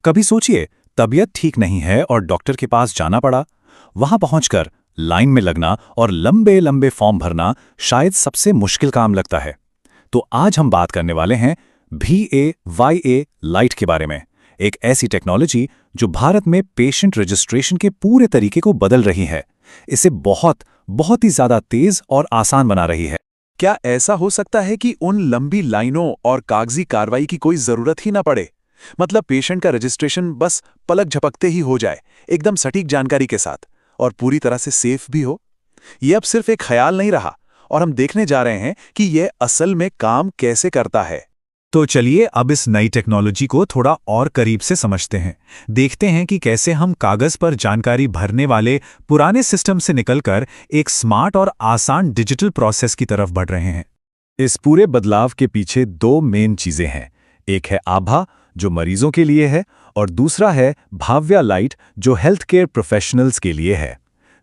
कभी सोचिए, तबीयत ठीक नहीं है और डॉक्टर के पास जाना पड़ा। वहां पहुंचकर लाइन में लगना और लंबे लंबे फॉर्म भरना शायद सबसे मुश्किल काम लगता है। तो आज हम बात करने वाले हैं VAYA लाइट के बारे में, एक ऐसी टेक्नोलॉजी जो भारत में पेशेंट रजिस्ट्रेशन के पूरे तरीके को बदल रही है। इसे बहुत ही ज्यादा तेज और आसान बना रही है। क्या ऐसा हो सकता है कि उन लंबी लाइनों और कागजी कार्रवाई की कोई जरूरत ही ना पड़े? मतलब पेशेंट का रजिस्ट्रेशन बस पलक झपकते ही हो जाए, एकदम सटीक जानकारी के साथ, और पूरी तरह से सेफ भी हो। यह अब सिर्फ एक ख्याल नहीं रहा, और हम देखने जा रहे हैं कि यह असल में काम कैसे करता है। तो चलिए अब इस नई टेक्नोलॉजी को थोड़ा और करीब से समझते हैं। देखते हैं कि कैसे हम कागज पर जानकारी भरने वाले पुराने सिस्टम से निकलकर एक स्मार्ट और आसान डिजिटल प्रोसेस की तरफ बढ़ रहे हैं। इस पूरे बदलाव के पीछे दो मेन चीजें हैं। एक है आभा, जो मरीजों के लिए है, और दूसरा है भाव्या लाइट, जो हेल्थ केयर प्रोफेशनल्स के लिए है।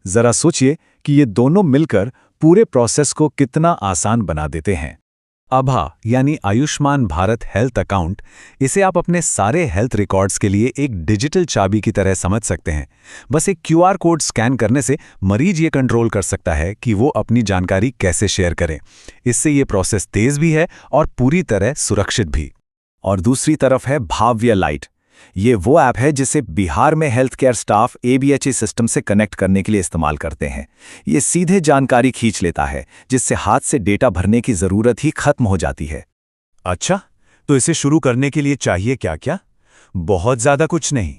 जरा सोचिए कि ये दोनों मिलकर पूरे प्रोसेस को कितना आसान बना देते हैं। आभा यानी आयुष्मान भारत हेल्थ अकाउंट, इसे आप अपने सारे हेल्थ रिकॉर्ड्स के लिए एक डिजिटल चाबी की तरह समझ सकते हैं। बस एक QR कोड स्कैन करने से मरीज ये कंट्रोल कर सकता है कि वो अपनी जानकारी कैसे शेयर करे। इससे ये प्रोसेस तेज भी है और पूरी तरह सुरक्षित भी। और दूसरी तरफ है भाव्या लाइट। ये वो ऐप है जिसे बिहार में health care staff ABHA system से कनेक्ट करने के लिए इस्तेमाल करते हैं। ये सीधे जानकारी खींच लेता है, जिससे हाथ से डेटा भरने की जरूरत ही खत्म हो जाती है। अच्छा, तो इसे शुरू करने के लिए चाहिए क्या क्या? बहुत ज्यादा कुछ नहीं।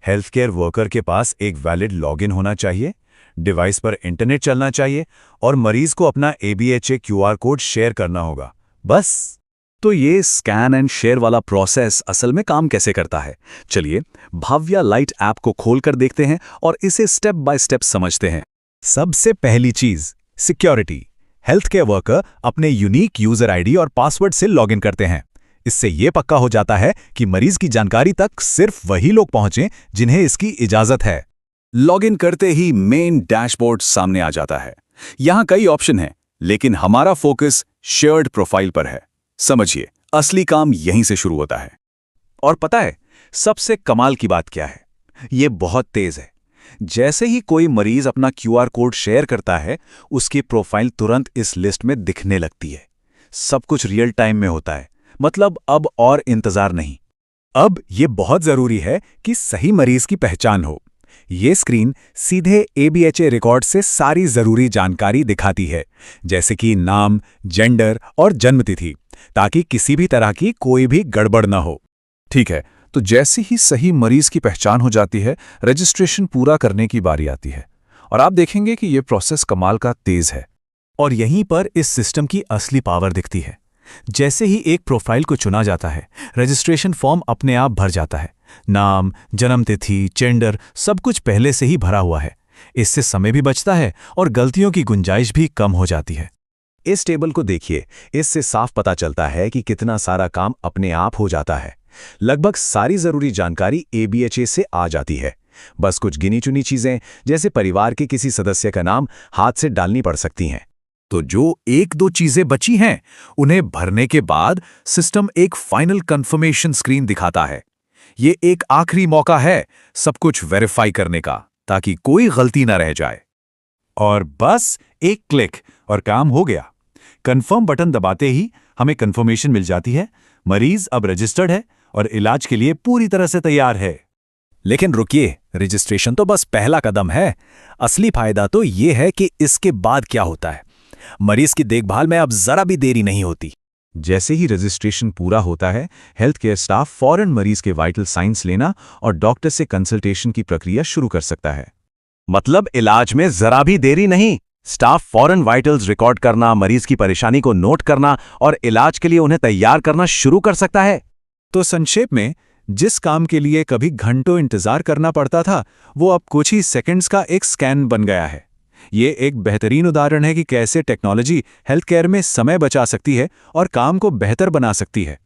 हेल्थ केयर वर्कर के पास एक वैलिड लॉगिन होना चाहिए, डिवाइस पर इंटरनेट चलना चाहिए और मरीज को अपना ABHA QR कोड शेयर करना होगा, बस। तो ये स्कैन एंड शेयर वाला प्रोसेस असल में काम कैसे करता है? चलिए भाव्या लाइट ऐप को खोलकर देखते हैं और इसे स्टेप बाय स्टेप समझते हैं। सबसे पहली चीज, सिक्योरिटी। हेल्थ केयर वर्कर अपने यूनिक यूजर ID और पासवर्ड से लॉगिन करते हैं। इससे यह पक्का हो जाता है कि मरीज की जानकारी तक सिर्फ वही लोग पहुंचे जिन्हें इसकी इजाजत है। लॉगिन करते ही मेन डैशबोर्ड सामने आ जाता है। यहां कई ऑप्शन हैं, लेकिन हमारा फोकस शेयर्ड प्रोफाइल पर है। समझिए, असली काम यहीं से शुरू होता है। और पता है सबसे कमाल की बात क्या है? ये बहुत तेज है। जैसे ही कोई मरीज अपना QR कोड शेयर करता है, उसकी प्रोफाइल तुरंत इस लिस्ट में दिखने लगती है। सब कुछ रियल टाइम में होता है, मतलब अब और इंतजार नहीं। अब ये बहुत जरूरी है कि सही मरीज की पहचान हो। ये स्क्रीन सीधे ABHA रिकॉर्ड से सारी जरूरी जानकारी दिखाती है, जैसे कि नाम, जेंडर और जन्मतिथि, ताकि किसी भी तरह की कोई भी गड़बड़ न हो। ठीक है, तो जैसे ही सही मरीज की पहचान हो जाती है, रजिस्ट्रेशन पूरा करने की बारी आती है। और आप देखेंगे कि यह प्रोसेस कमाल का तेज है। और यहीं पर इस सिस्टम की असली पावर दिखती है। जैसे ही एक प्रोफाइल को चुना जाता है, रजिस्ट्रेशन फॉर्म अपने आप भर जाता है। नाम, जन्मतिथि, जेंडर सब कुछ पहले से ही भरा हुआ है। इससे समय भी बचता है और गलतियों की गुंजाइश भी कम हो जाती है। इस टेबल को देखिए, इससे साफ पता चलता है कि कितना सारा काम अपने आप हो जाता है। लगभग सारी जरूरी जानकारी ABHA से आ जाती है। बस कुछ गिनी चुनी चीजें, जैसे परिवार के किसी सदस्य का नाम, हाथ से डालनी पड़ सकती हैं। तो जो एक दो चीजें बची हैं, उन्हें भरने के बाद सिस्टम एक फाइनल कंफर्मेशन स्क्रीन दिखाता है। ये एक आखिरी मौका है सब कुछ वेरीफाई करने का, ताकि कोई गलती ना रह जाए। और बस एक क्लिक और काम हो गया। कंफर्म बटन दबाते ही हमें कंफर्मेशन मिल जाती है। मरीज अब रजिस्टर्ड है और इलाज के लिए पूरी तरह से तैयार है। लेकिन रुकिए, रजिस्ट्रेशन तो बस पहला कदम है। असली फायदा तो ये है कि इसके बाद क्या होता है। मरीज की देखभाल में अब जरा भी देरी नहीं होती। जैसे ही रजिस्ट्रेशन पूरा होता है, हेल्थ केयर स्टाफ फौरन मरीज के वाइटल साइंस लेना और डॉक्टर से कंसल्टेशन की प्रक्रिया शुरू कर सकता है। मतलब इलाज में जरा भी देरी नहीं। स्टाफ फौरन वाइटल्स रिकॉर्ड करना, मरीज की परेशानी को नोट करना और इलाज के लिए उन्हें तैयार करना शुरू कर सकता है। तो संक्षेप में, जिस काम के लिए कभी घंटों इंतजार करना पड़ता था, वो अब कुछ ही सेकंड्स का एक स्कैन बन गया है। ये एक बेहतरीन उदाहरण है कि कैसे टेक्नोलॉजी हेल्थ केयर में समय बचा सकती है और काम को बेहतर बना सकती है।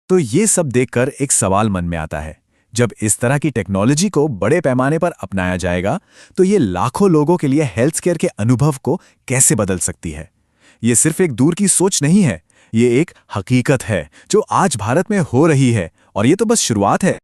तो ये सब देखकर एक सवाल मन में आता है, जब इस तरह की टेक्नोलॉजी को बड़े पैमाने पर अपनाया जाएगा, तो ये लाखों लोगों के लिए हेल्थ केयर के अनुभव को कैसे बदल सकती है? ये सिर्फ एक दूर की सोच नहीं है, ये एक हकीकत है जो आज भारत में हो रही है, और ये तो बस शुरुआत है।